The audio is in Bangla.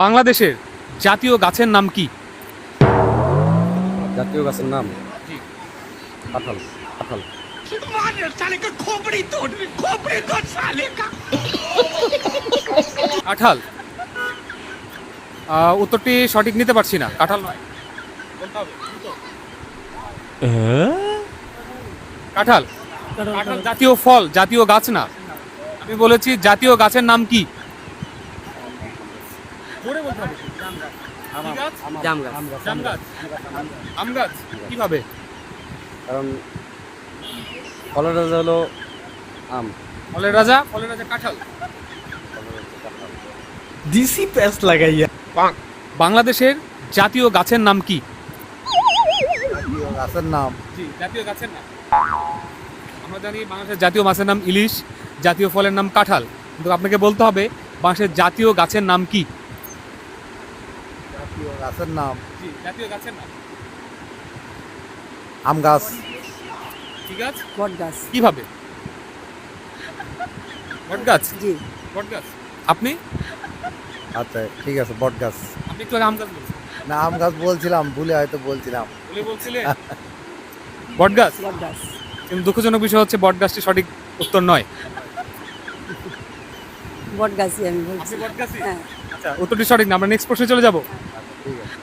বাংলাদেশের জাতীয় গাছের নাম কি? জাতীয় গাছের নাম জি। কাঁঠাল। কাঁঠাল। কাঁঠাল। উত্তরটি সঠিক নিতে পারছি না। কাঁঠাল নয়। বলতে হবে, দ্রুত। কাঁঠাল। কাঁঠাল জাতীয় ফল, জাতীয় গাছ না। আমি বলেছি জাতীয় গাছের নাম কি? জোরে বলতে হবে। কি গাছ? জাম গাছ। জাম গাছ। আম গাছ। কিভাবে? কারণ ফলের রাজা হলো আম। ফলের রাজা কাঁঠাল। ডিসি প্যাস লাগাইয়া বাংলাদেশের জাতীয় গাছের নাম কি? জাতীয় গাছের নাম জি, জাতীয় গাছের নাম। আমরা জানি বাংলাদেশের জাতীয় মাছের নাম ইলিশ, জাতীয় ফলের নাম কাঁঠাল। কিন্তু আপনাকে বলতে হবে বাংলাদেশের জাতীয় গাছের নাম কি? জাতীয় গাছের নাম জি, জাতীয় গাছের নাম। আম গাছ। কি গাছ? বট গাছ। কিভাবে? বট গাছ। জি। বট গাছ। আপনি আচ্ছা ঠিক আছে, বট গাছ। আপনি একটু আগে আম গাছ বলছেন। না, আম গাছ বলছিলাম, ভুলে হয়তো বলছিলাম। বলে বলছিলেন বট গাছ। বট গাছ। কিন্তু দুঃখজনক বিষয় হচ্ছে বট গাছটি সঠিক উত্তর নয়। বট গাছই আমি বলছি। আপনি বট গাছই? হ্যাঁ। আচ্ছা, উত্তরটি সঠিক না। আমরা নেক্সট প্রশ্নে চলে যাব। আচ্ছা, ঠিক আছে।